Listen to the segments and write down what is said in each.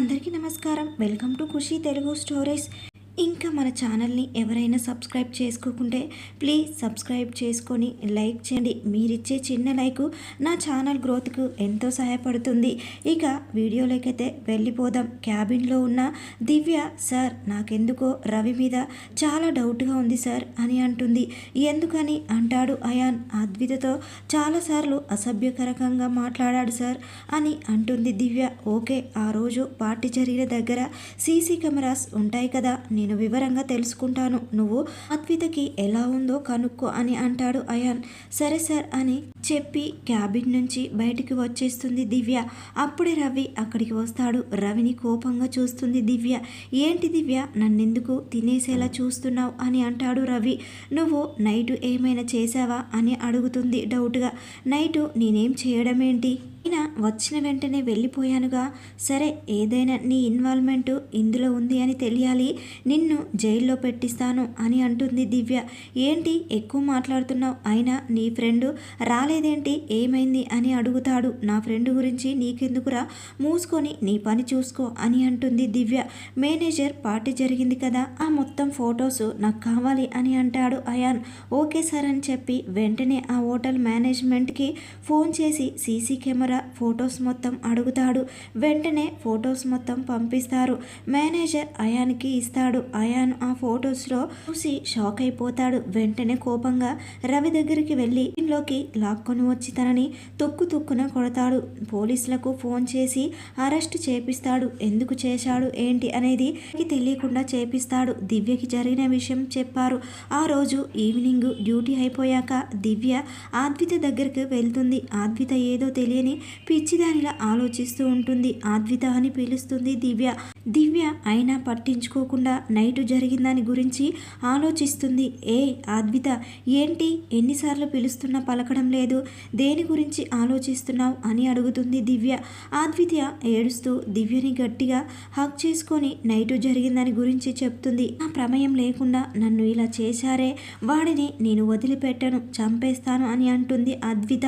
అందరికీ నమస్కారం. Welcome to Khushi Telugu stories. ఇంకా మన ఛానల్ని ఎవరైనా సబ్స్క్రైబ్ చేసుకోకుంటే ప్లీజ్ సబ్స్క్రైబ్ చేసుకొని లైక్ చేయండి. మీరిచ్చే చిన్న లైకు నా ఛానల్ గ్రోత్కు ఎంతో సహాయపడుతుంది. ఇక వీడియోలోకైతే వెళ్ళిపోదాం. క్యాబిన్లో ఉన్న దివ్య, సార్ నాకెందుకో రవి మీద చాలా డౌట్గా ఉంది సార్ అని అంటుంది. ఎందుకని అంటాడు అయాన్. అద్వితతో చాలాసార్లు అసభ్యకరంగా మాట్లాడాడు సార్ అని అంటుంది దివ్య. ఓకే, ఆ రోజు పార్టీ జరిగిన దగ్గర సీసీ కెమెరాస్ ఉంటాయి కదా, నేను వివరంగా తెలుసుకుంటాను, నువ్వు అద్వితకి ఎలా ఉందో కనుక్కో అని అంటాడు అయాన్. సరే సార్ అని చెప్పి క్యాబిన్ నుంచి బయటికి వచ్చేస్తుంది దివ్య. అప్పుడే రవి అక్కడికి వస్తాడు. రవిని కోపంగా చూస్తుంది దివ్య. ఏంటి దివ్య, నన్నెందుకు తినేసేలా చూస్తున్నావు అని అంటాడు రవి. నువ్వు నైటు ఏమైనా చేసావా అని అడుగుతుంది డౌట్గా. నైటు నేనేం చేయడం ఏంటి, అయినా వచ్చిన వెంటనే వెళ్ళిపోయానుగా. సరే, ఏదైనా నీ ఇన్వాల్వ్మెంటు ఇందులో ఉంది అని తెలియాలి, నిన్ను జైల్లో పెట్టిస్తాను అని అంటుంది దివ్య. ఏంటి ఎక్కువ మాట్లాడుతున్నావు, అయినా నీ ఫ్రెండు రాలేదేంటి, ఏమైంది అని అడుగుతాడు. నా ఫ్రెండ్ గురించి నీకెందుకురా, మూసుకొని నీ పని చూసుకో అని అంటుంది దివ్య. మేనేజర్ పార్టీ జరిగింది కదా, ఆ మొత్తం ఫొటోస్ నాకు కావాలి అని అంటాడు అయాన్. ఓకే సార్ అని చెప్పి వెంటనే ఆ హోటల్ మేనేజ్మెంట్కి ఫోన్ చేసి సీసీ కెమెరా ఫొటోస్ మొత్తం అడుగుతాడు. వెంటనే ఫొటోస్ మొత్తం పంపిస్తారు. మేనేజర్ అయాన్కి ఇస్తాడు. అయాన్ ఆ ఫొటోస్లో చూసి షాక్ అయిపోతాడు. వెంటనే కోపంగా రవి దగ్గరికి వెళ్ళి ఇంట్లోకి లాక్కొని వచ్చి తనని తుక్కున కొడతాడు. పోలీసులకు ఫోన్ చేసి అరెస్ట్ చేపిస్తాడు. ఎందుకు చేశాడు ఏంటి అనేది తెలియకుండా చేపిస్తాడు. దివ్యకి జరిగిన విషయం చెప్పారు. ఆ రోజు ఈవినింగ్ డ్యూటీ అయిపోయాక దివ్య అద్విత దగ్గరికి వెళ్తుంది. అద్విత ఏదో తెలియని పిచ్చిదానిలా ఆలోచిస్తూ ఉంటుంది. అద్విత అని పిలుస్తుంది దివ్య. దివ్య అయినా పట్టించుకోకుండా నైటు జరిగిన దాని గురించి ఆలోచిస్తుంది. ఏ అద్విత, ఏంటి ఎన్నిసార్లు పిలుస్తున్నా పలకడం లేదు, దేని గురించి ఆలోచిస్తున్నావు అని అడుగుతుంది దివ్య. అద్విత ఏడుస్తూ దివ్యని గట్టిగా హక్ చేసుకొని నైటు జరిగిన దాని గురించి చెప్తుంది. నా ప్రమేయం లేకుండా నన్ను ఇలా చేశారే, వాడిని నేను వదిలిపెట్టను, చంపేస్తాను అని అంటుంది అద్విత.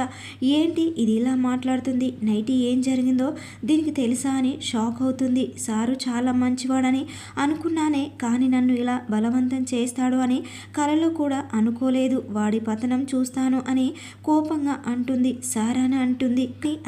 ఏంటి ఇది ఇలా మాట్లాడుతుంది, నైట్ ఏం జరిగిందో దీనికి తెలుసా అని షాక్ అవుతుంది. సారు చాలా మంచివాడని అనుకున్నానే, కానీ నన్ను ఇలా బలవంతం చేస్తాడు అని కలలో కూడా అనుకోలేదు. వాడి పతనం చూస్తాను అని కోపంగా అంటుంది. సార్ అని అంటుంది.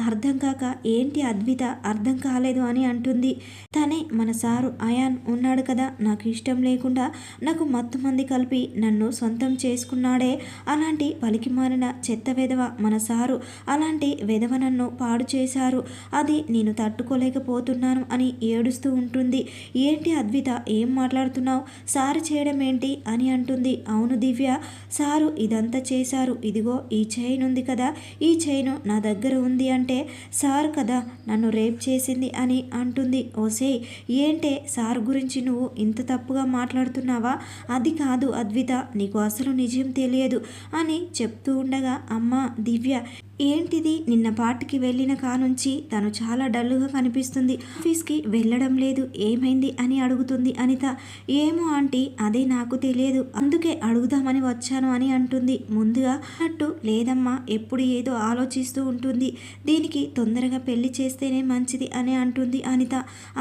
అర్థం కాక ఏంటి అద్విత, అర్థం కాలేదు అని అంటుంది. తనే మన సారు అయాన్ ఉన్నాడు కదా, నాకు ఇష్టం లేకుండా నాకు మత్తు మంది కలిపి నన్ను సొంతం చేసుకున్నాడే, అలాంటి పలికి మారిన చెత్త వెధవ మన సారు, అలాంటి వెధవ నన్ను పాడు చేశారు, అది నేను తట్టుకోలేకపోతున్నాను అని ఏడుస్తూ ఉంటుంది. ఏంటి అద్విత, ఏం మాట్లాడుతున్నావు, సారు చేయడం ఏంటి అని అంటుంది. అవును దివ్య, సారు ఇదంతా చేశారు. ఇదిగో ఈ చైన్ ఉంది కదా, ఈ చైను నా దగ్గర ఉంది అంటే సారు కదా నన్ను రేప్ చేసింది అని అంటుంది. ఓసే, ఏంటే సారు గురించి నువ్వు ఇంత తప్పుగా మాట్లాడుతున్నావా, అది కాదు అద్విత, నీకు అసలు నిజం తెలియదు అని చెప్తూ ఉండగా, అమ్మా దివ్య ఏంటిది, నిన్న పార్టీకి వెళ్ళిన కానుంచి తను చాలా డల్లుగా కనిపిస్తుంది, ఆఫీస్కి వెళ్ళడం లేదు, ఏమైంది అని అడుగుతుంది అనిత. ఏమో ఆంటీ, అదే నాకు తెలియదు, అందుకే అడుగుదామని వచ్చాను అని అంటుంది. ముందుగా అన్నట్టు లేదమ్మా, ఎప్పుడు ఏదో ఆలోచిస్తూ ఉంటుంది, దీనికి తొందరగా పెళ్లి చేస్తేనే మంచిది అని అంటుంది అనిత.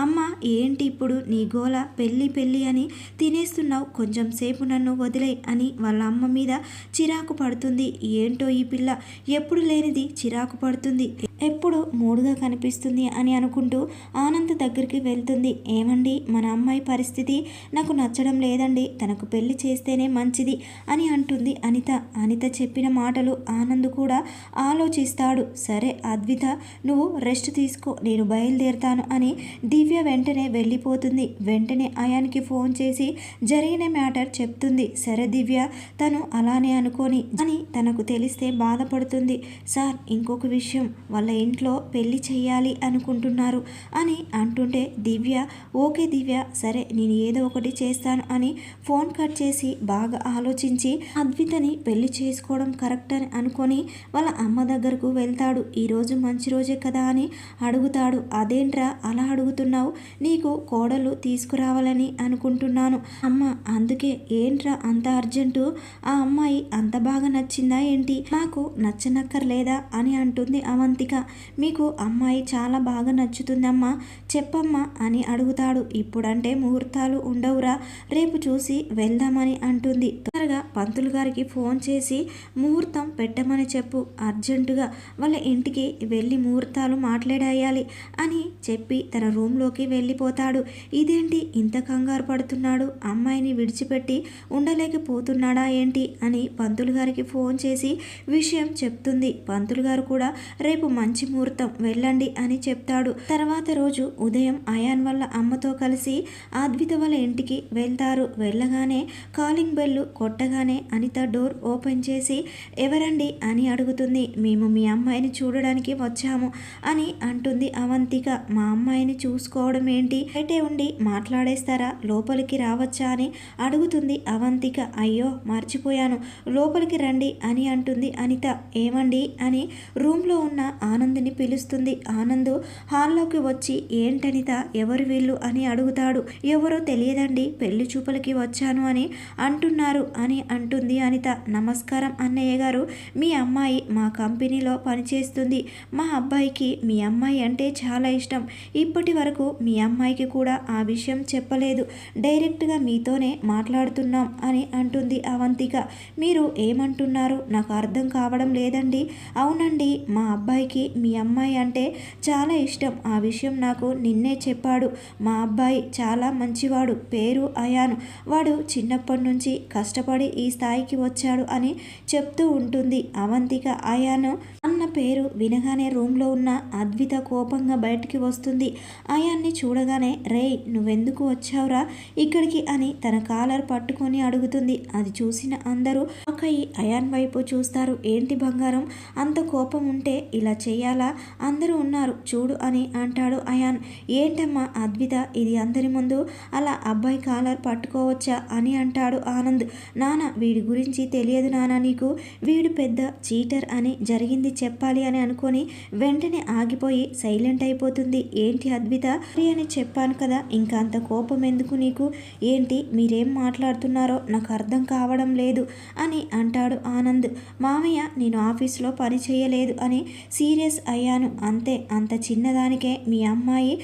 అమ్మ ఏంటి ఇప్పుడు నీ గోల, పెళ్ళి అని తినేస్తున్నావు, కొంచెం సేపు నన్ను వదిలే అని వాళ్ళ అమ్మ మీద చిరాకు పడుతుంది. ఏంటో ఈ పిల్ల ఎప్పుడు లేనిది చిరాకు పడుతుంది, ఎప్పుడు మూడుగా కనిపిస్తుంది అని అనుకుంటూ ఆనంద్ దగ్గరికి వెళ్తుంది. ఏమండి, మన అమ్మాయి పరిస్థితి నాకు నచ్చడం లేదండి, తనకు పెళ్లి చేస్తేనే మంచిది అని అంటుంది అనిత. అనిత చెప్పిన మాటలు ఆనంద్ కూడా ఆలోచిస్తాడు. సరే అద్విత, నువ్వు రెస్ట్ తీసుకో, నేను బయలుదేరుతాను అని దివ్య వెంటనే వెళ్ళిపోతుంది. వెంటనే అయాన్కి ఫోన్ చేసి జరిగిన మ్యాటర్ చెప్తుంది. సరే దివ్య, తను అలానే అనుకోని అని తనకు తెలిస్తే బాధపడుతుంది. సార్ ఇంకొక విషయం, వాళ్ళ ఇంట్లో పెళ్లి చెయ్యాలి అనుకుంటున్నారు అని అంటుంటే దివ్య ఓకే దివ్య, సరే నేను ఏదో ఒకటి చేస్తాను అని ఫోన్ కట్ చేసి బాగా ఆలోచించి అద్వితని పెళ్లి చేసుకోవడం కరెక్ట్ అని అనుకొని వాళ్ళ అమ్మ దగ్గరకు వెళ్తాడు. ఈరోజు మంచి రోజే కదా అని అడుగుతాడు. అదేంట్రా అలా అడుగుతున్నావు, నీకు కోడలు తీసుకురావాలని అనుకుంటున్నాను అమ్మ, అందుకే. ఏంట్రా అంత అర్జెంటు, ఆ అమ్మాయి అంత బాగా నచ్చిందా ఏంటి, నాకు నచ్చనక్కర్లేదా అని అంటుంది అవంతిక. మీకు అమ్మాయి చాలా బాగా నచ్చుతుందమ్మా, చెప్పమ్మా అని అడుగుతాడు. ఇప్పుడంటే ముహూర్తాలు ఉండవురా, రేపు చూసి వెళ్దామని అంటుంది. త్వరగా పంతులు గారికి ఫోన్ చేసి ముహూర్తం పెట్టమని చెప్పు, అర్జెంటుగా వాళ్ళ ఇంటికి వెళ్ళి ముహూర్తాలు మాట్లాడేయాలి అని చెప్పి తన రూమ్లోకి వెళ్ళిపోతాడు. ఇదేంటి ఇంత కంగారు పడుతున్నాడు, అమ్మాయిని విడిచిపెట్టి ఉండలేకపోతున్నాడా ఏంటి అని పంతులు గారికి ఫోన్ చేసి విషయం చెప్తుంది. పంతులు గారు కూడా రేపు మంచి ముహూర్తం వెళ్ళండి అని చెప్తాడు. తర్వాత రోజు ఉదయం అయాన్ వాళ్ళ అమ్మతో కలిసి అద్విత వాళ్ళ ఇంటికి వెళ్తారు. వెళ్ళగానే కాలింగ్ బెల్ కొట్టగానే అనిత డోర్ ఓపెన్ చేసి ఎవరండి అని అడుగుతుంది. మేము మీ అమ్మాయిని చూడడానికి వచ్చాము అని అంటుంది అవంతిక. మా అమ్మాయిని చూసుకోవడం ఏంటి, బయటే ఉండి మాట్లాడేస్తారా, లోపలికి రావచ్చా అని అడుగుతుంది అవంతిక. అయ్యో మర్చిపోయాను, లోపలికి రండి అని అంటుంది అనిత. ఏమండి అని రూమ్లో ఉన్న ఆనంద్ని పిలుస్తుంది. ఆనంద్ హాల్లోకి వచ్చి ఏంటనిత ఎవరు వీళ్ళు అని అడుగుతాడు. ఎవరో తెలియదండి, పెళ్లి చూపులకి వచ్చాను అని అంటున్నారు అని అంటుంది అనిత. నమస్కారం అన్నయ్య గారు, మీ అమ్మాయి మా కంపెనీలో పనిచేస్తుంది. మా అబ్బాయికి మీ అమ్మాయి అంటే చాలా ఇష్టం. ఇప్పటి వరకు మీ అమ్మాయికి కూడా ఆ విషయం చెప్పలేదు, డైరెక్ట్గా మీతోనే మాట్లాడుతున్నాం అని అంటుంది అవంతిక. మీరు ఏమంటున్నారు నాకు అర్థం కావడం లేదండి. అవునండి, మా అబ్బాయికి మీ అమ్మాయి అంటే చాలా ఇష్టం. ఆ విషయం నాకు నిన్నే చెప్పాడు. మా అబ్బాయి చాలా మంచివాడు, పేరు అయాన్. వాడు చిన్నప్పటి నుంచి కష్టపడి ఈ స్థాయికి వచ్చాడు అని చెప్తూ ఉంటుంది అవంతిక. అయాన్ అన్న పేరు వినగానే రూమ్లో ఉన్న అద్విత కోపంగా బయటికి వస్తుంది. అయాన్ని చూడగానే రేయ్ నువ్వెందుకు వచ్చావురా ఇక్కడికి అని తన కాలర్ పట్టుకొని అడుగుతుంది. అది చూసిన అందరూ అక్కయ్య అయాన్ వైపు చూస్తారు. ఏంటి బంగారం, అంత కోపం ఉంటే ఇలా చేయాలా, అందరూ ఉన్నారు చూడు అని అంటాడు అయాన్. ఏంటమ్మా అద్విత, ఇది అందరి ముందు అలా అబ్బాయి కాలర్ పట్టుకోవచ్చా అని అంటాడు ఆనంద్. నాన్న వీడి గురించి తెలియదు నాన్న నీకు, వీడు పెద్ద చీటర్ అని జరిగింది చెప్పాలి అని అనుకొని వెంటనే ఆగిపోయి సైలెంట్ అయిపోతుంది. ఏంటి అద్విత అని చెప్పాను కదా, ఇంకా అంత కోపం ఎందుకు నీకు, ఏంటి మీరేం మాట్లాడుతున్నారో నాకు అర్థం కావడం లేదు అని అంటాడు ఆనంద్. మామయ్య నేను ఆఫీస్లో పని చేయలేదు అని సీరియస్ అయ్యాను అంతే, అంత చిన్నదానికే మీ అమ్మాయి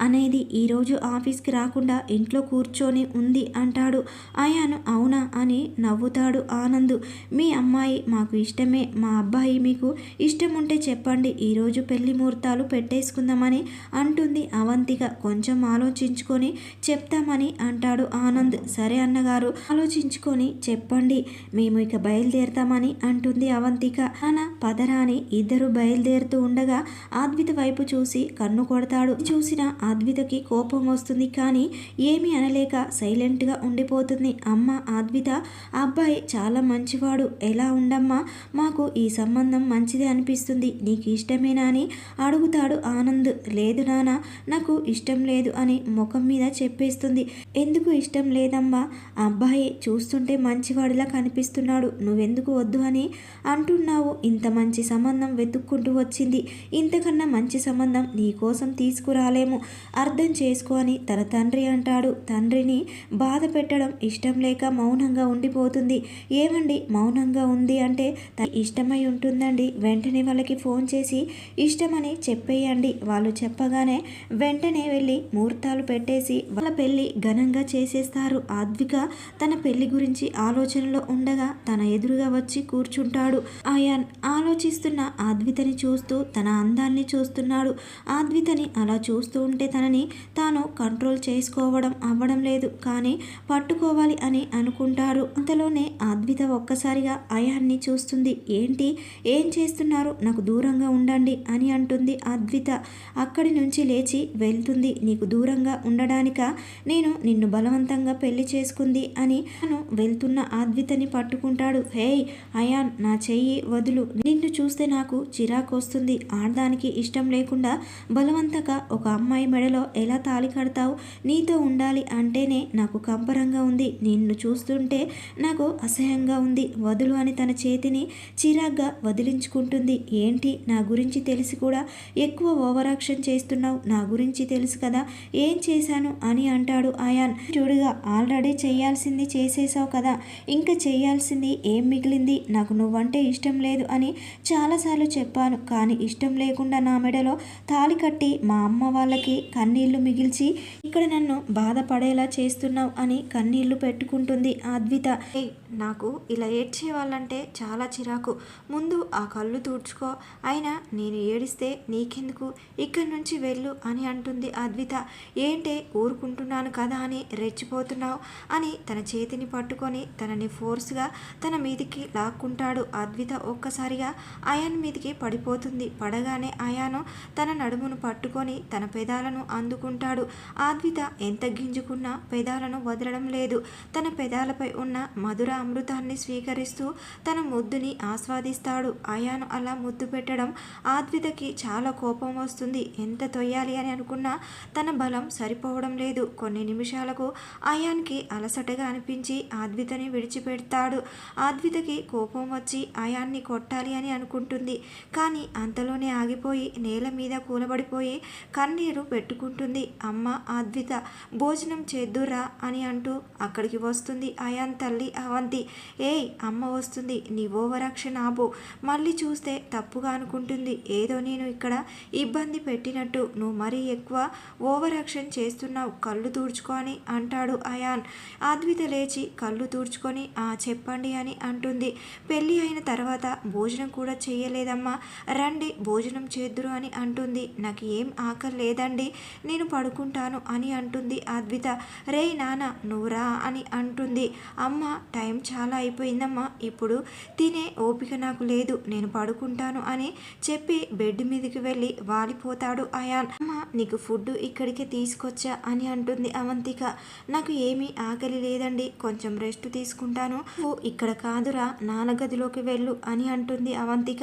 అనేది ఈరోజు ఆఫీస్కి రాకుండా ఇంట్లో కూర్చొని ఉంది అంటాడు అయాన్. అవునా అని నవ్వుతాడు ఆనంద్. మీ అమ్మాయి మాకు ఇష్టమే, మా అబ్బాయి మీకు ఇష్టం ఉంటే చెప్పండి, ఈరోజు పెళ్లి ముహూర్తాలు పెట్టేసుకుందామని అంటుంది అవంతిక. కొంచెం ఆలోచించుకొని చెప్తామని అంటాడు ఆనంద్. సరే అన్నగారు ఆలోచించుకొని చెప్పండి, మేము ఇక బయలుదేరుతామని అంటుంది అవంతిక. నాన్న పదరా అని ఇద్దరు బయలుదేరుతూ ఉండగా అద్విత వైపు చూసి కన్ను కొడతాడు. చూసిన అద్వితకి కోపం వస్తుంది, కానీ ఏమీ అనలేక సైలెంట్గా ఉండిపోతుంది. అమ్మ అద్విత, అబ్బాయి చాలా మంచివాడు, ఎలా ఉండమ్మా, మాకు ఈ సంబంధం మంచిదే అనిపిస్తుంది, నీకు ఇష్టమేనా అని అడుగుతాడు ఆనంద్. లేదు నాన్న నాకు ఇష్టం లేదు అని ముఖం మీద చెప్పేస్తుంది. ఎందుకు ఇష్టం లేదమ్మా, అబ్బాయి చూస్తుంటే మంచివాడిలా కనిపిస్తున్నాడు, నువ్వెందుకు వద్దు అని అంటున్నావు, ఇంత మంచి సంబంధం వెతుక్కుంటూ వచ్చింది, ఇంతకన్నా మంచి సంబంధం నీ కోసం తీసుకురాలేము, అర్థం చేసుకో అని తన తండ్రి అంటాడు. తండ్రిని బాధ పెట్టడం ఇష్టం లేక మౌనంగా ఉండిపోతుంది. ఏమండి మౌనంగా ఉంది అంటే తన ఇష్టమై ఉంటుందండి, వెంటనే వాళ్ళకి ఫోన్ చేసి ఇష్టమని చెప్పేయండి. వాళ్ళు చెప్పగానే వెంటనే వెళ్ళి ముహూర్తాలు పెట్టేసి వాళ్ళ పెళ్ళి ఘనంగా చేసేస్తారు. అద్విక తన పెళ్లి గురించి ఆలోచనలో ఉండగా తన ఎదురుగా వచ్చి కూర్చుంటాడు. అయాన్ ఆలోచిస్తున్న అద్వితని చూస్తూ తన అందాన్ని చూస్తున్నాడు. అద్వితని అలా చూస్తూ ఉంటే తనని తాను కంట్రోల్ చేసుకోవడం అవ్వడం లేదు, కానీ పట్టుకోవాలి అని అనుకుంటారు. అంతలోనే అద్విత ఒక్కసారిగా అయాన్ని చూస్తుంది. ఏంటి ఏం చేస్తున్నారు, నాకు దూరంగా ఉండండి అని అంటుంది అద్విత. అక్కడి నుంచి లేచి వెళ్తుంది. నీకు దూరంగా ఉండడానిక నేను నిన్ను బలవంతంగా పెళ్లి చేసుకుంది అని తను వెళ్తున్న అద్వితని పట్టుకుంటాడు. హేయ్ అయాన్ నా చెయ్యి వదులు, నిన్ను చూస్తే నాకు చిరాకు వస్తుంది, ఆడదానికి ఇష్టం లేకుండా బలవంతంగా ఒక అమ్మాయి మెడలో ఎలా తాళి కడతావు? నీతో ఉండాలి అంటేనే నాకు కంపరంగా ఉంది. నిన్ను చూస్తుంటే నాకు అసహ్యంగా ఉంది. వదులు అని తన చేతిని చిరాగ్గా వదిలించుకుంటుంది. ఏంటి, నా గురించి తెలిసి కూడా ఎక్కువ ఓవర్ యాక్షన్ చేస్తున్నావు? నా గురించి తెలుసు కదా ఏం చేశాను అని అంటాడు అయాన్. చూడుగా, ఆల్రెడీ చేయాల్సింది చేసేసావు కదా, ఇంకా చేయాల్సింది ఏం మిగిలింది? నాకు నువ్వంటే ఇష్టం లేదు అని చాలాసార్లు చెప్పాను, కానీ ఇష్టం లేకుండా నా మెడలో తాళి కట్టి మా అమ్మ వాళ్ళకి కన్నీళ్లు మిగిల్చి ఇక్కడ నన్ను బాధపడేలా చేస్తున్నావు అని కన్నీళ్లు పెట్టుకుంటుంది అద్విత. నాకు ఇలా ఏడ్చే వాళ్ళంటే చాలా చిరాకు. ముందు ఆ కళ్ళు తుడుచుకో. అయినా నేను ఏడిస్తే నీకెందుకు, ఇక్కడి నుంచి వెళ్ళు అని అంటుంది అద్విత. ఏంటే ఊరుకుంటున్నాను కదా అని రెచ్చిపోతున్నావు అని తన చేతిని పట్టుకొని తనని ఫోర్స్గా తన మీదికి లాక్కుంటాడు. అద్విత ఒక్కసారిగా అయాన్ మీదికి పడిపోతుంది. పడగానే అయాను తన నడుమును పట్టుకొని తన పెదాలను అందుకుంటాడు. అద్విత ఎంత గింజుకున్నా పెదాలను వదలడం లేదు. తన పెదాలపై ఉన్న మధుర అమృతాన్ని స్వీకరిస్తూ తన ముద్దుని ఆస్వాదిస్తాడు. అయాను అలా ముద్దు పెట్టడం అద్వితకి చాలా కోపం వస్తుంది. ఎంత తొయ్యాలి అని అనుకున్నా తన బలం సరిపోవడం లేదు. కొన్ని నిమిషాలకు అయాన్కి అలసటగా అనిపించి అద్వితని విడిచిపెడతాడు. అద్వితకి కోపం వచ్చి అయాన్ని కొట్టాలి అని అనుకుంటుంది. కానీ అంతలోనే ఆగిపోయి నేల మీద కూలబడిపోయి కన్నీరు పెట్టుకుంటుంది. అమ్మ అద్విత, భోజనం చేద్దురా అని అంటూ అక్కడికి వస్తుంది అయాన్ తల్లి అవంతి. ఏయ్, అమ్మ వస్తుంది, నీ ఓవర్ యాక్షన్ ఆపు. మళ్ళీ చూస్తే తప్పుగా అనుకుంటుంది. ఏదో నేను ఇక్కడ ఇబ్బంది పెట్టినట్టు నువ్వు మరీ ఎక్కువ ఓవర్ యాక్షన్ చేస్తున్నావు. కళ్ళు తుడుచుకో అని అంటాడు అయాన్. అద్విత లేచి కళ్ళు తుడుచుకొని చెప్పండి అని అంటుంది. పెళ్ళి అయిన తర్వాత భోజనం కూడా చేయలేదమ్మా, రండి భోజనం చేద్దురు అని అంటుంది. నాకు ఏం ఆకలి లేదండి, నేను పడుకుంటాను అని అంటుంది అద్విత. రే నాన్న, నువ్వు రా అని అంటుంది. అమ్మ, టైం చాలా అయిపోయిందమ్మా, ఇప్పుడు తినే ఓపిక నాకు లేదు, నేను పడుకుంటాను అని చెప్పి బెడ్ మీదకి వెళ్ళి వాలిపోతాడు అయాన్. అమ్మ, నీకు ఫుడ్ ఇక్కడికే తీసుకొచ్చా అని అంటుంది అవంతిక. నాకు ఏమీ ఆకలి లేదండి, కొంచెం రెస్ట్ తీసుకుంటాను, నువ్వు ఇక్కడ కాదురా నాన్న గదిలోకి వెళ్ళు అని అంటుంది అవంతిక.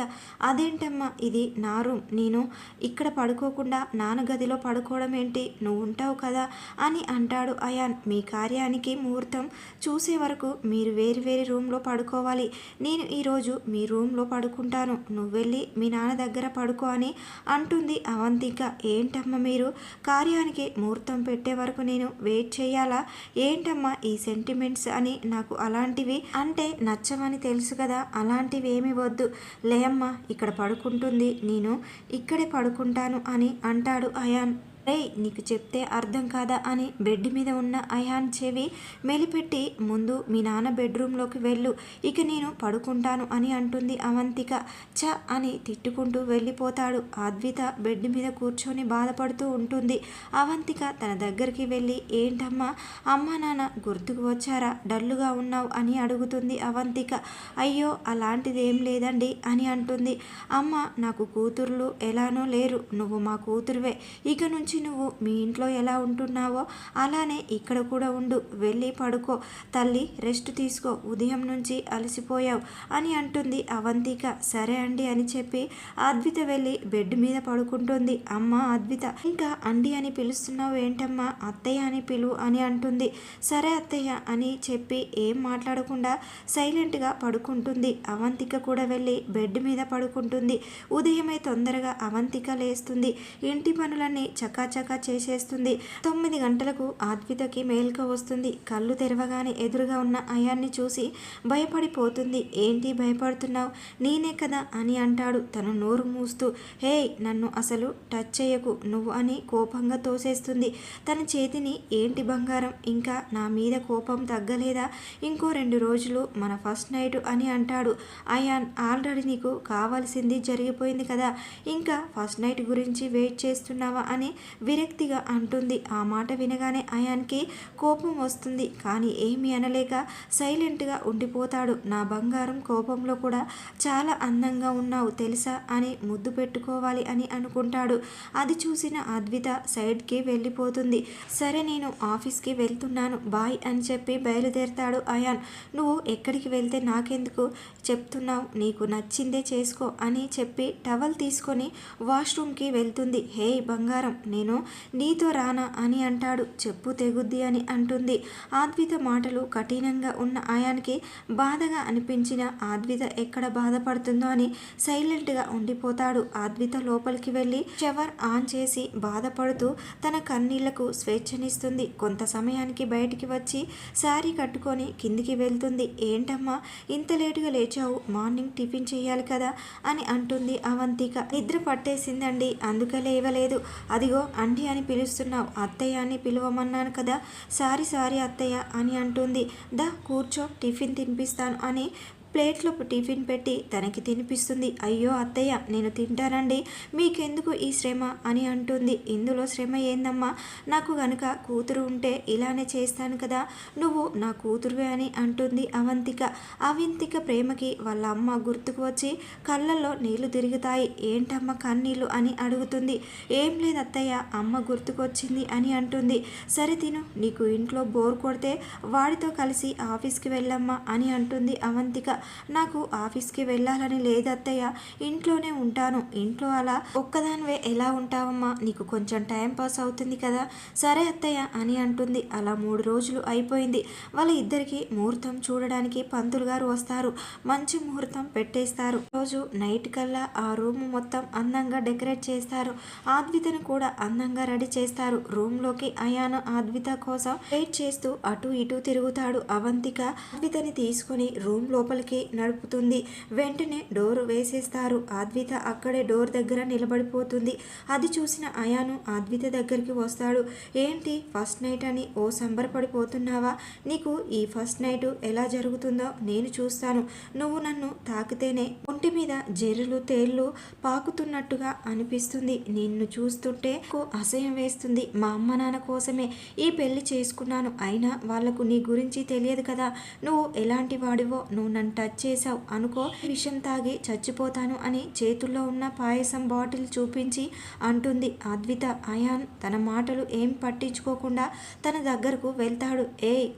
అదేంటమ్మా, ఇది నా రూమ్, నేను ఇక్కడ పడుకోకుండా నాన్న గదిలో పడుకోవడం ఏంటి, నువ్వు ఉంటావు కదా అని అంటాడు అయాన్. మీ కార్యానికి ముహూర్తం చూసే వరకు మీరు వేరు వేరే రూమ్లో పడుకోవాలి, నేను ఈరోజు మీ రూమ్లో పడుకుంటాను, నువ్వు వెళ్ళి మీ నాన్న దగ్గర పడుకో అని అంటుంది అవంతిక. ఏంటమ్మా మీరు, కార్యానికి ముహూర్తం పెట్టే వరకు నేను వెయిట్ చేయాలా? ఏంటమ్మా ఈ సెంటిమెంట్స్ అని, నాకు అలాంటివి అంటే నచ్చమని తెలుసు కదా, అలాంటివి ఏమి వద్దు, లేమ్మా ఇక్కడ పడుకుంటుంది, నేను ఇక్కడే పడుకుంటాను అని అంటాడు అయాన్. రే, నీకు చెప్తే అర్థం కాదా అని బెడ్ మీద ఉన్న అయాన్ చెవి మెలిపెట్టి, ముందు మీ నాన్న బెడ్రూమ్లోకి వెళ్ళు, ఇక నేను పడుకుంటాను అని అంటుంది అవంతిక. చ అని తిట్టుకుంటూ వెళ్ళిపోతాడు. అద్విత బెడ్ మీద కూర్చొని బాధపడుతూ ఉంటుంది. అవంతిక తన దగ్గరికి వెళ్ళి, ఏంటమ్మా, అమ్మ నాన్న గుర్తుకు వచ్చారా, డల్లుగా ఉన్నావు అని అడుగుతుంది అవంతిక. అయ్యో అలాంటిది ఏం లేదండి అని అంటుంది. అమ్మ, నాకు కూతుర్లు ఎలానో లేరు, నువ్వు మా కూతురువే, ఇక నుంచి నువ్వు మీ ఇంట్లో ఎలా ఉంటున్నావో అలానే ఇక్కడ కూడా ఉండు, వెళ్ళి పడుకో తల్లి, రెస్ట్ తీసుకో, ఉదయం నుంచి అలసిపోయావు అని అంటుంది అవంతిక. సరే అండి అని చెప్పి అద్విత వెళ్ళి బెడ్ మీద పడుకుంటుంది. అమ్మ అద్విత, ఇంకా అండి అని పిలుస్తున్నావు ఏంటమ్మా, అత్తయ్య అని పిలువు అని అంటుంది. సరే అత్తయ్య అని చెప్పి ఏం మాట్లాడకుండా సైలెంట్గా పడుకుంటుంది. అవంతిక కూడా వెళ్ళి బెడ్ మీద పడుకుంటుంది. ఉదయమే తొందరగా అవంతిక లేస్తుంది. ఇంటి పనులన్నీ చకాచకా చేసేస్తుంది. 9 గంటలకు అద్వితకి మేల్క వస్తుంది. కళ్ళు తెరవగానే ఎదురుగా ఉన్న అయాన్ని చూసి భయపడిపోతుంది. ఏంటి భయపడుతున్నావు, నేనే కదా అని అంటాడు తను నోరు మూస్తూ. హే, నన్ను అసలు టచ్ చేయకు నువ్వు అని కోపంగా తోసేస్తుంది తన చేతిని. ఏంటి బంగారం, ఇంకా నా మీద కోపం తగ్గలేదా, ఇంకో 2 రోజులు మన ఫస్ట్ నైట్ అని అంటాడు అయాన్. ఆల్రెడీ నీకు కావాల్సింది జరిగిపోయింది కదా, ఇంకా ఫస్ట్ నైట్ గురించి వెయిట్ చేస్తున్నావా అని విరక్తిగా అంటుంది. ఆ మాట వినగానే అయాన్కి కోపం వస్తుంది. కానీ ఏమీ అనలేక సైలెంట్గా ఉండిపోతాడు. నా బంగారం, కోపంలో కూడా చాలా అందంగా ఉన్నావు తెలుసా అని ముద్దు పెట్టుకోవాలి అని అనుకుంటాడు. అది చూసిన అద్విత సైడ్కి వెళ్ళిపోతుంది. సరే నేను ఆఫీస్కి వెళ్తున్నాను బాయ్ అని చెప్పి బయలుదేరతాడు అయాన్. నువ్వు ఎక్కడికి వెళ్తే నాకెందుకు చెప్తున్నావు, నీకు నచ్చిందే చేసుకో అని చెప్పి టవల్ తీసుకొని వాష్రూమ్కి వెళ్తుంది. హే బంగారం, నేను నీతో రానా అని అంటాడు. చెప్పు తెగుద్ది అని అంటుంది. ఆద్విత మాటలు కఠినంగా ఉన్న ఆయానికి బాధగా అనిపించిన ఆద్విత ఎక్కడ బాధపడుతుందో అని సైలెంట్గా ఉండిపోతాడు. ఆద్విత లోపలికి వెళ్ళి షవర్ ఆన్ చేసి బాధపడుతూ తన కన్నీళ్లకు స్వేచ్ఛనిస్తుంది. కొంత సమయానికి బయటికి వచ్చి శారీ కట్టుకొని కిందికి వెళ్తుంది. ఏంటమ్మా ఇంత లేటుగా లేచావు, మార్నింగ్ టిఫిన్ చేయాలి కదా అని అంటుంది అవంతిక. నిద్ర పట్టేసిందండి, అందుకే లేవలేదు. అదిగో అండి అని పిలుస్తున్నావు, అత్తయ్య అని పిలవమన్నాను కదా. సారీ అత్తయ్య అని అంటుంది. దా కూర్చో, టిఫిన్ తినిపిస్తాను అని ప్లేట్లో టిఫిన్ పెట్టి తనకి తినిపిస్తుంది. అయ్యో అత్తయ్య నేను తింటానండి, మీకెందుకు ఈ శ్రమ అని అంటుంది. ఇందులో శ్రమ ఏందమ్మా, నాకు గనుక కూతురు ఉంటే ఇలానే చేస్తాను కదా, నువ్వు నా కూతురువే అని అంటుంది అవంతిక. అవంతిక ప్రేమకి వాళ్ళ అమ్మ గుర్తుకు వచ్చి కళ్ళల్లో నీళ్లు తిరుగుతాయి. ఏంటమ్మ కన్నీళ్ళు అని అడుగుతుంది. ఏం లేదు అత్తయ్య, అమ్మ గుర్తుకొచ్చింది అని అంటుంది. సరే తిను, నీకు ఇంట్లో బోర్ కొడితే వాడితో కలిసి ఆఫీస్కి వెళ్ళమ్మా అని అంటుంది అవంతిక. నాకు ఆఫీస్కి వెళ్ళాలని లేదత్తయ్య, ఇంట్లోనే ఉంటాను. ఇంట్లో అలా ఒక్కదానివే ఎలా ఉంటావమ్మా, నీకు కొంచెం టైం పాస్ అవుతుంది కదా. సరే అత్తయ్య అని అంటుంది. అలా 3 రోజులు అయిపోయింది. వాళ్ళ ఇద్దరికి ముహూర్తం చూడడానికి పంతులు గారు వస్తారు. మంచి ముహూర్తం పెట్టేస్తారు. రోజు నైట్ కల్లా ఆ రూమ్ మొత్తం అందంగా డెకరేట్ చేస్తారు. ఆద్వితను కూడా అందంగా రెడీ చేస్తారు. రూమ్లోకి అయాన్ ఆద్విత కోసం వెయిట్ చేస్తూ అటు ఇటు తిరుగుతాడు. అవంతిక ఆద్వితని తీసుకుని రూమ్ లోపలికి నడుపుతుంది. వెంటనే డోర్ వేసేస్తారు. ఆద్విత అక్కడే డోర్ దగ్గర నిలబడిపోతుంది. అది చూసిన అయాను ఆద్విత దగ్గరికి వస్తాడు. ఏంటి ఫస్ట్ నైట్ అని ఓ సంబరపడిపోతున్నావా? నీకు ఈ ఫస్ట్ నైట్ ఎలా జరుగుతుందో నేను చూస్తాను. నువ్వు నన్ను తాకితేనే ఒంటి మీద జెర్రులు తేళ్లు పాకుతున్నట్టుగా అనిపిస్తుంది. నిన్ను చూస్తుంటే అసహ్యం వేస్తుంది. మా అమ్మ నాన్న కోసమే ఈ పెళ్లి చేసుకున్నాను. అయినా వాళ్లకు నీ గురించి తెలియదు కదా. నువ్వు ఎలాంటి వాడివో, నువ్వు నన్ను టచ్ చేసావు అనుకో, విషం తాగి చచ్చిపోతాను అని చేతుల్లో ఉన్న పాయసం బాటిల్ చూపించి అంటుంది అద్విత. అయాన్ తన మాటలు ఏం పట్టించుకోకుండా తన దగ్గరకు వెళ్తాడు.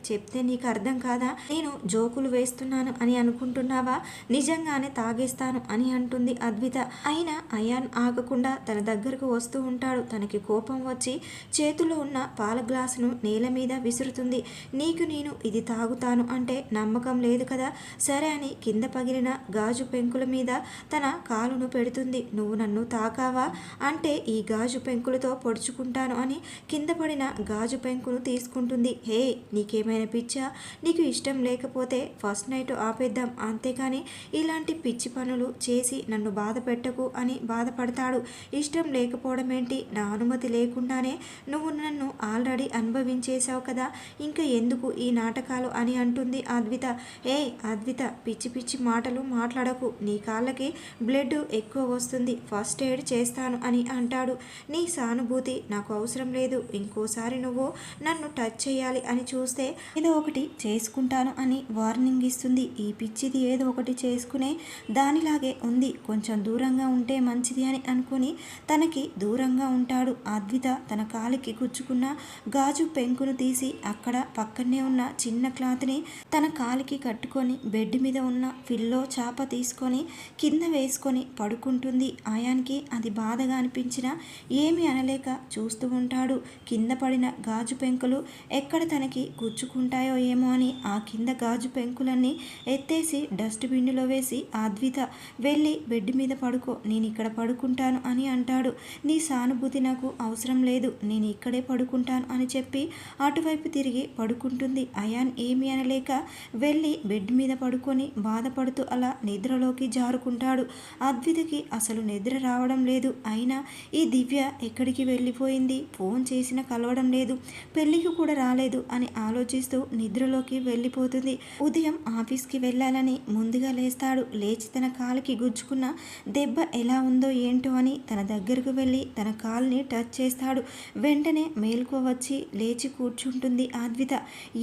చెప్తే నీకు అర్థం కాదా? నేను జోకులు వేస్తున్నాను అని అనుకుంటున్నావా? నిజంగానే తాగేస్తాను అని అంటుంది అద్విత. అయినా అయాన్ ఆగకుండా తన దగ్గరకు వస్తూ ఉంటాడు. తనకి కోపం వచ్చి చేతిలో ఉన్న పాల గ్లాసును నేల మీద విసురుతుంది. నీకు నేను ఇది తాగుతాను అంటే నమ్మకం లేదు కదా. సరే అని కింద పగిలిన గాజు పెంకుల మీద తన కాలును పెడుతుంది. నువ్వు నన్ను తాకావా అంటే ఈ గాజు పెంకులతో పొడుచుకుంటాను అని కింద పడిన గాజు పెంకును తీసుకుంటుంది. నీకేమైనా పిచ్చా? నీకు ఇష్టం లేకపోతే ఫస్ట్ నైట్ ఆపేద్దాం, అంతేకాని ఇలాంటి పిచ్చి పనులు చేసి నన్ను బాధ పెట్టకు అని బాధపడతాడు. ఇష్టం లేకపోవడం ఏంటి? నా అనుమతి లేకుండానే నువ్వు నన్ను ఆల్రెడీ అనుభవించేశావు కదా, ఇంకా ఎందుకు ఈ నాటకాలు అని అంటుంది అద్విత. అద్విత పిచ్చి పిచ్చి మాటలు మాట్లాడకు, నీ కాళ్ళకి బ్లడ్ ఎక్కువ వస్తుంది, ఫస్ట్ ఎయిడ్ చేస్తాను అని అంటాడు. నీ సానుభూతి నాకు అవసరం లేదు. ఇంకోసారి నువ్వు నన్ను టచ్ చేయాలి అని చూస్తే ఏదో ఒకటి చేసుకుంటాను అని వార్నింగ్ ఇస్తుంది. ఈ పిచ్చిది ఏదో ఒకటి చేసుకునే దానిలాగే ఉంది, కొంచెం దూరంగా ఉంటే మంచిది అని అనుకుని తనకి దూరంగా ఉంటాడు. అద్విత తన కాలికి గుచ్చుకున్న గాజు పెంకును తీసి అక్కడ పక్కనే ఉన్న చిన్న క్లాత్ని తన కాలికి కట్టుకొని బెడ్ మీద ఉన్న పిల్లో చాప తీసుకొని కింద వేసుకొని పడుకుంటుంది. ఆయానికి అది బాధగా అనిపించినా ఏమీ అనలేక చూస్తూ ఉంటాడు. కింద పడిన గాజు పెంకులు ఎక్కడ తనకి గుచ్చుకుంటాయో ఏమో అని ఆ కింద గాజు పెంకులన్నీ ఎత్తేసి డస్ట్బిన్లో వేసి అద్విత వెళ్ళి బెడ్ మీద పడుకో, నేను ఇక్కడ పడుకుంటాను అని అంటాడు. నీ సానుభూతి నాకు అవసరం లేదు, నేను ఇక్కడే పడుకుంటాను అని చెప్పి అటువైపు తిరిగి పడుకుంటుంది. అయాన్ ఏమీ అనలేక వెళ్ళి బెడ్ మీద పడుకొని బాధపడుతూ అలా నిద్రలోకి జారుకుంటాడు. అద్వితకి అసలు నిద్ర రావడం లేదు. అయినా ఈ దివ్య ఎక్కడికి వెళ్ళిపోయింది? ఫోన్ చేసిన కలవడం లేదు, పెళ్ళికి కూడా రాలేదు అని ఆలోచిస్తూ నిద్రలోకి వెళ్ళిపోతుంది. ఉదయం ఆఫీస్కి వెళ్ళాలని ముందుగా లేస్తాడు. లేచి తన కాలికి గుచ్చుకున్న దెబ్బ ఎలా ఉందో ఏంటో అని తన దగ్గరకు వెళ్ళి తన కాలుని టచ్ చేస్తాడు. వెంటనే మేలుకో వచ్చి లేచి కూర్చుంటుంది అద్విత.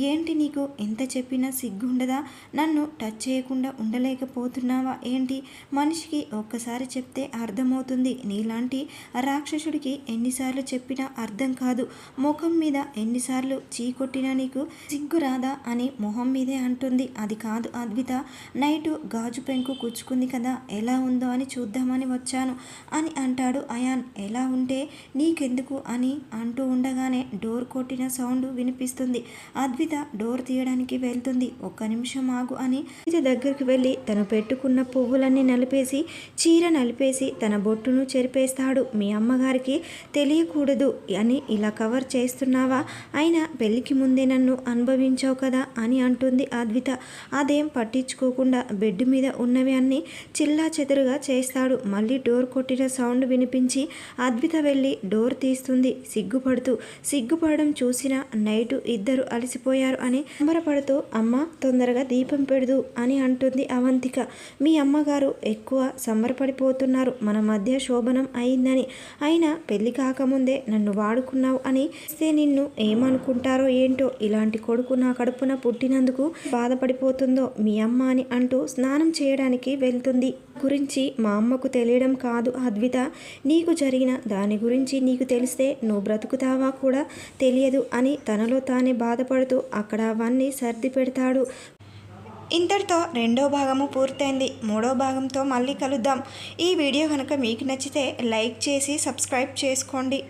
ఏంటి నీకు ఎంత చెప్పినా సిగ్గుండదా? నన్ను టచ్ చేయకుండా ఉండలేకపోతున్నావా ఏంటి? మనిషికి ఒక్కసారి చెప్తే అర్థమవుతుంది. నీలాంటి రాక్షసుడికి ఎన్నిసార్లు చెప్పినా అర్థం కాదు. ముఖం మీద ఎన్నిసార్లు చీకొట్టినా నీకు సిగ్గు రాదా అని మొహం మీదే అంటుంది. అది కాదు అద్విత, నైటు గాజు పెంకు గుచ్చుకుంది కదా, ఎలా ఉందో అని చూద్దామని వచ్చాను అని అంటాడు అయాన్. ఎలా ఉంటే నీకెందుకు అని అంటూ ఉండగానే డోర్ కొట్టిన సౌండ్ వినిపిస్తుంది. అద్విత డోర్ తీయడానికి వెళ్తుంది. ఒక్క నిమిషం ఆగు అని అద్విత దగ్గరికి వెళ్ళి తను పెట్టుకున్న పువ్వులన్నీ నలిపేసి చీర నలిపేసి తన బొట్టును చెరిపేస్తాడు. మీ అమ్మగారికి తెలియకూడదు అని ఇలా కవర్ చేస్తున్నావా? అయినా పెళ్ళికి ముందే నన్ను అనుభవించావు కదా అని అంటుంది అద్విత. అదేం పట్టించుకోకుండా బెడ్ మీద ఉన్నవి అన్నీ చిల్లా చెదురుగా చేస్తాడు. మళ్ళీ డోర్ కొట్టిన సౌండ్ వినిపించి అద్విత వెళ్ళి డోర్ తీస్తుంది సిగ్గుపడడం చూసిన నైటు ఇద్దరు అలసిపోయారు అని సంబరపడుతూ అమ్మ తొందరగా దీపం పెడదు అని అంటుంది అవంతిక. మీ అమ్మగారు ఎక్కువ సంబరపడిపోతున్నారు, మన మధ్య శోభనం అయిందని. అయినా పెళ్లి కాకముందే నన్ను వాడుకున్నావు అని ఇస్తే నిన్ను ఏమనుకుంటారో ఏంటో. ఇలాంటి కొడుకు నా కడుపున పుట్టినందుకు బాధపడిపోతుందో మీ అమ్మ అని అంటూ స్నానం చేయడానికి వెళ్తుంది. గురించి మా అమ్మకు తెలియడం కాదు అద్విత, నీకు జరిగిన దాని గురించి నీకు తెలిస్తే నువ్వు బ్రతుకుతావా కూడా తెలియదు అని తనలో తానే బాధపడుతూ అక్కడ అవన్నీ సర్ది పెడతాడు. ఇంతటితో 2వ భాగము పూర్తయింది. 3వ భాగంతో మళ్ళీ కలుద్దాం. ఈ వీడియో కనుక మీకు నచ్చితే లైక్ చేసి సబ్స్క్రైబ్ చేసుకోండి.